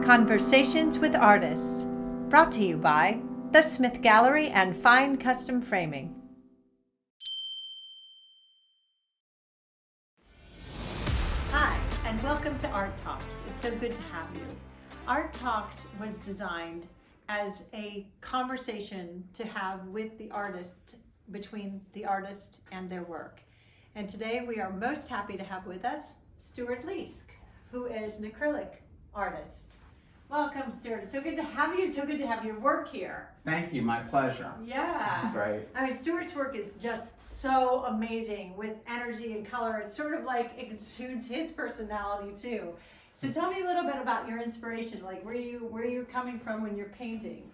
Conversations with Artists, brought to you by The Smith Gallery and Fine Custom Framing. Hi, and welcome to Art Talks. It's so good to have you. Art Talks was designed as a conversation to have with the artist, between the artist and their work. And today we are most happy to have with us Stuart Leask, who is an acrylic artist. Welcome, Stuart. It's so good to have you. It's so good to have your work here. Thank you. My pleasure. Yeah. This is great. I mean, Stuart's work is just so amazing with energy and color. It sort of like exudes his personality too. So tell me a little bit about your inspiration. Like, where you coming from when you're painting?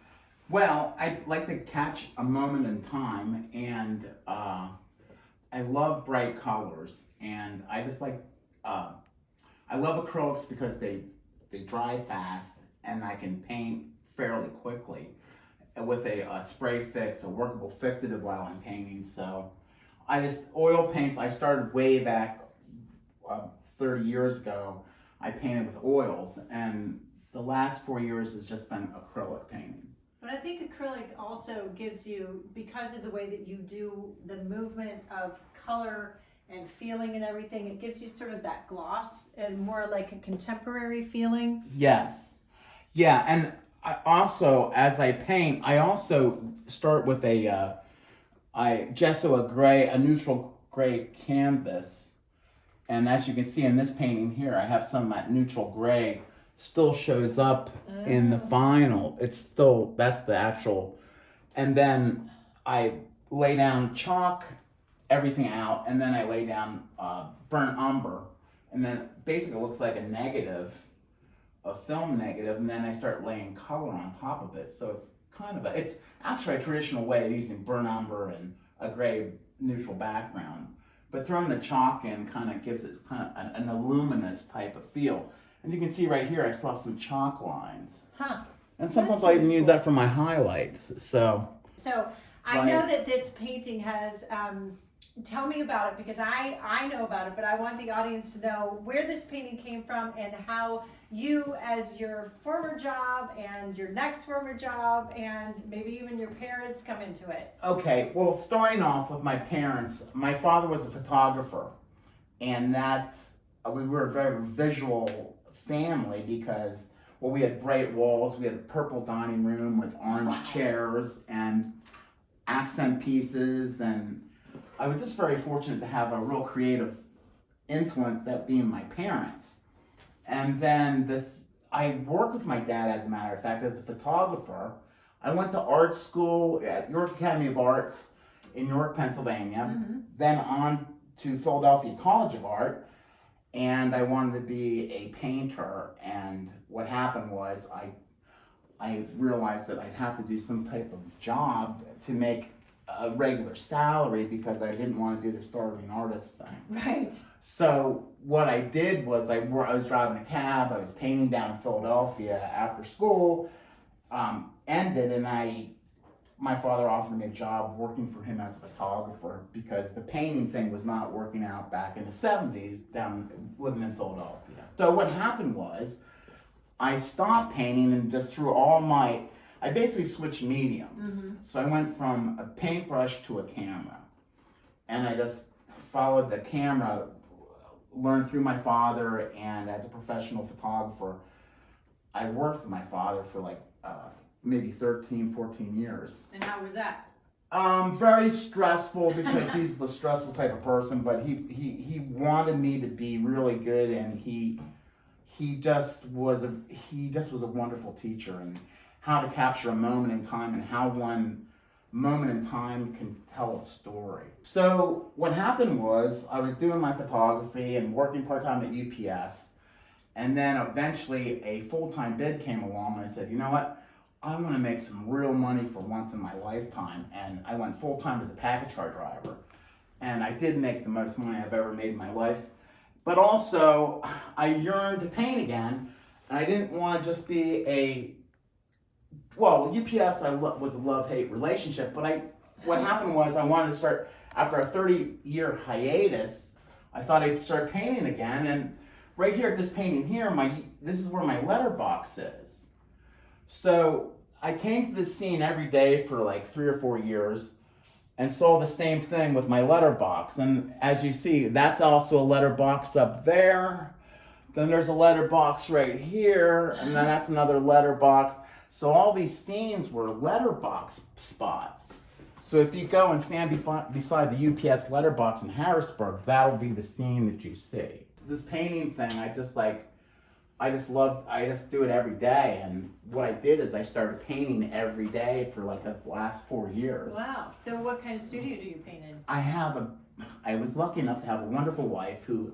Well, I like to catch a moment in time, and I love bright colors, and I just like I love acrylics because they dry fast, and I can paint fairly quickly with a spray fix, a workable fixative while I'm painting. So oil paints, I started way back 30 years ago. I painted with oils, and the last 4 years has just been acrylic painting. But I think acrylic also gives you, because of the way that you do the movement of color and feeling and everything, it gives you sort of that gloss and more like a contemporary feeling. Yes. Yeah, and I also, as I paint, I also start with I gesso a neutral gray canvas. And as you can see in this painting here, I have some of that neutral gray still shows up in the final. It's still, that's the actual. And then I lay down chalk, everything out, and then I lay down burnt umber, and then basically it looks like a negative, a film negative, and then I start laying color on top of it. So it's kind of it's actually a traditional way of using burnt umber and a gray neutral background, but throwing the chalk in kind of gives it kind of an luminous type of feel. And you can see right here I still have some chalk lines. Huh. And sometimes I even use that for my highlights. So I know that this painting has, tell me about it, because I know about it, but I want the audience to know where this painting came from and how you, as your former job and your next former job and maybe even your parents, come into it. Okay, well, starting off with my parents, my father was a photographer, and we were a very visual family because, well, we had bright walls, we had a purple dining room with orange chairs and accent pieces, and I was just very fortunate to have a real creative influence, that being my parents. And then I worked with my dad, as a matter of fact, as a photographer. I went to art school at York Academy of Arts in York, Pennsylvania, then on to Philadelphia College of Art, and I wanted to be a painter. And what happened was I realized that I'd have to do some type of job to make a regular salary because I didn't want to do the starving artist thing. Right. So what I did was I was driving a cab, I was painting down in Philadelphia after school ended, and my father offered me a job working for him as a photographer because the painting thing was not working out back in the 70s down living in Philadelphia. So what happened was I stopped painting and just threw I basically switched mediums. So I went from a paintbrush to a camera, and I just followed the camera, learned through my father, and as a professional photographer, I worked with my father for like maybe 13, 14 years. And how was that? Very stressful because he's the stressful type of person, but he wanted me to be really good, and he just was a wonderful teacher, and how to capture a moment in time and how one moment in time can tell a story. So what happened was I was doing my photography and working part-time at UPS, and then eventually a full-time bid came along, and I said, you know what, I'm gonna make some real money for once in my lifetime. And I went full-time as a package car driver, and I did make the most money I've ever made in my life. But also, I yearned to paint again, and I didn't want to just be UPS was a love-hate relationship, but what happened was I wanted to start, after a 30-year hiatus, I thought I'd start painting again, and right here, this painting here, this is where my letterbox is. So I came to this scene every day for like 3 or 4 years and saw the same thing with my letterbox. And as you see, that's also a letterbox up there. Then there's a letterbox right here, and then that's another letterbox. So all these scenes were letterbox spots. So if you go and stand beside the UPS letterbox in Harrisburg, that'll be the scene that you see. This painting thing, I just do it every day. And what I did is I started painting every day for like the last 4 years. Wow. So what kind of studio do you paint in? I was lucky enough to have a wonderful wife who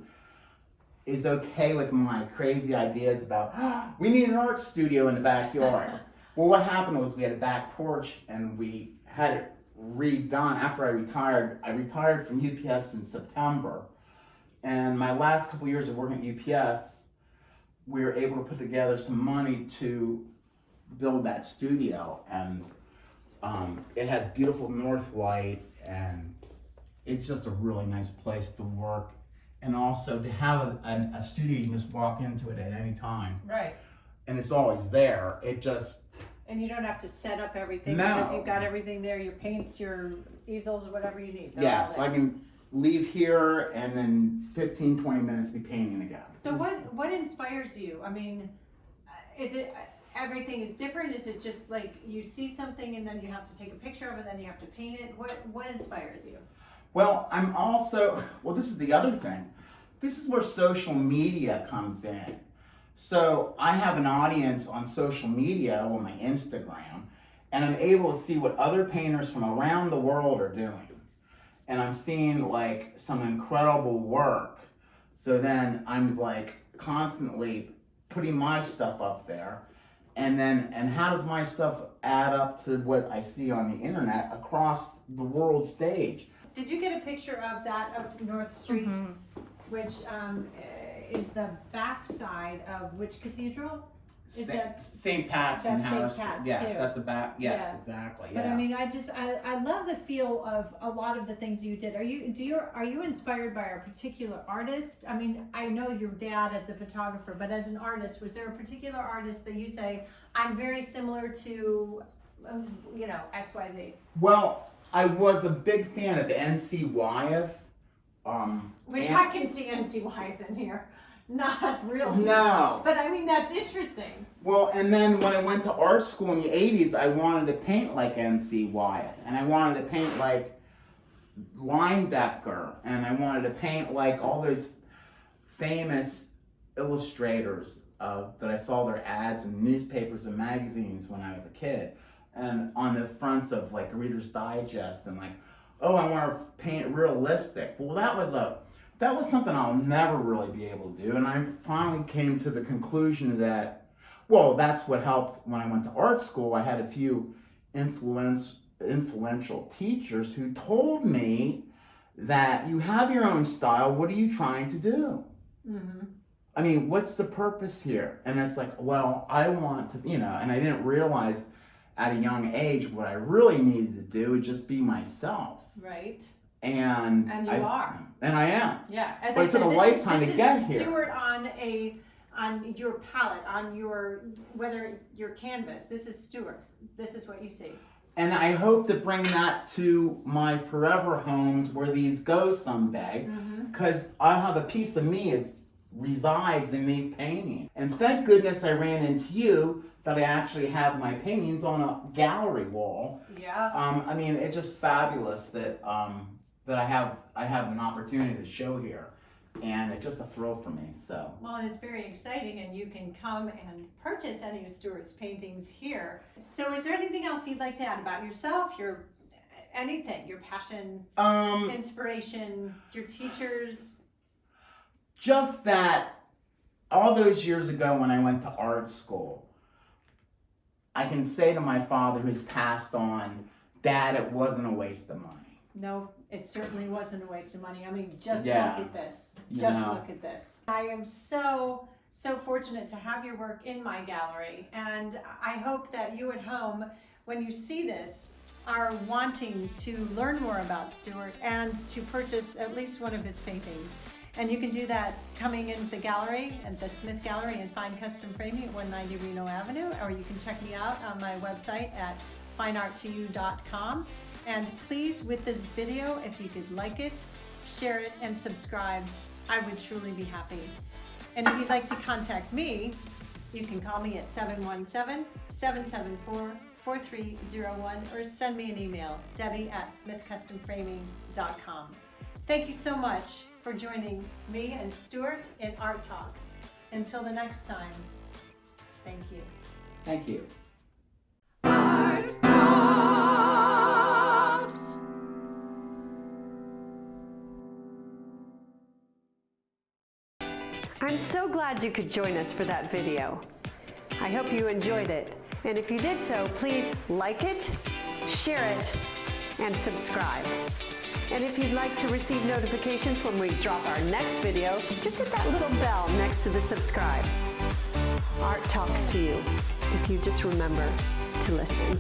is okay with my crazy ideas about, we need an art studio in the backyard. Well, what happened was we had a back porch and we had it redone after I retired. I retired from UPS in September. And my last couple years of working at UPS, we were able to put together some money to build that studio. And it has beautiful north light, and it's just a really nice place to work. And also to have a studio, you can just walk into it at any time. Right. And it's always there. It just... And you don't have to set up everything No. because you've got everything there, your paints, your easels, whatever you need. They're Yes, all I there. can leave here and then 15, 20 minutes be painting again. So what inspires you? I mean, is it everything is different? Is it just like you see something and then you have to take a picture of it, then you have to paint it? What inspires you? Well, this is the other thing. This is where social media comes in. So I have an audience on social media, on my Instagram, and I'm able to see what other painters from around the world are doing. And I'm seeing like some incredible work. So then I'm like constantly putting my stuff up there. And how does my stuff add up to what I see on the internet across the world stage? Did you get a picture of that of North Street, which is the backside of which cathedral? Is that St. Pat's in that's St. Harrisburg. Pat's, Yes, too. that's the back. Yes, Yeah. exactly. But Yeah. I mean, I love the feel of a lot of the things you did. Are you inspired by a particular artist? I mean, I know your dad as a photographer, but as an artist, was there a particular artist that you say, I'm very similar to, X, Y, Z? Well, I was a big fan of N.C. Wyeth. Which I can see N.C. Wyeth in here. Not really. No. But I mean, that's interesting. Well, and then when I went to art school in the 80s, I wanted to paint like N.C. Wyeth. And I wanted to paint like Linedecker. And I wanted to paint like all those famous illustrators that I saw their ads in newspapers and magazines when I was a kid. And on the fronts of like Reader's Digest and like, oh, I want to paint realistic. Well, that was something I'll never really be able to do. And I finally came to the conclusion that, well, that's what helped when I went to art school. I had a few influential teachers who told me that you have your own style. What are you trying to do? Mm-hmm. I mean, what's the purpose here? And it's like, well, I want to, and I didn't realize at a young age what I really needed to do is just be myself. Right. And you are. And I am. Yeah. As But I it said, took a lifetime to get here. Stuart on your palette, on whether your canvas. This is Stuart. This is what you see. And I hope to bring that to my forever homes where these go someday, because I have a piece of me resides in these paintings. And thank goodness I ran into you that I actually have my paintings on a gallery wall. Yeah. I mean, it's just fabulous that I have an opportunity to show here, and it's just a thrill for me. So. Well, and it's very exciting, and you can come and purchase any of Stuart's paintings here. So, is there anything else you'd like to add about yourself, your passion, inspiration, your teachers? Just that all those years ago when I went to art school, I can say to my father who's passed on, Dad, it wasn't a waste of money. No, it certainly wasn't a waste of money. I mean, just Yeah. look at this. You Just know. look at this. I am so fortunate to have your work in my gallery, and I hope that you at home, when you see this, are wanting to learn more about Stuart and to purchase at least one of his paintings. And you can do that coming into the gallery at the Smith Gallery and Fine Custom Framing at 190 Reno Avenue, or you can check me out on my website at finearttoo.com. And please, with this video, if you could like it, share it, and subscribe, I would truly be happy. And if you'd like to contact me, you can call me at 717-774-4301 or send me an email, debbie@smithcustomframing.com. Thank you so much for joining me and Stuart in Art Talks. Until the next time, thank you. Thank you. Art Talks! I'm so glad you could join us for that video. I hope you enjoyed it. And if you did so, please like it, share it, and subscribe. And if you'd like to receive notifications when we drop our next video, just hit that little bell next to the subscribe. Art talks to you if you just remember to listen.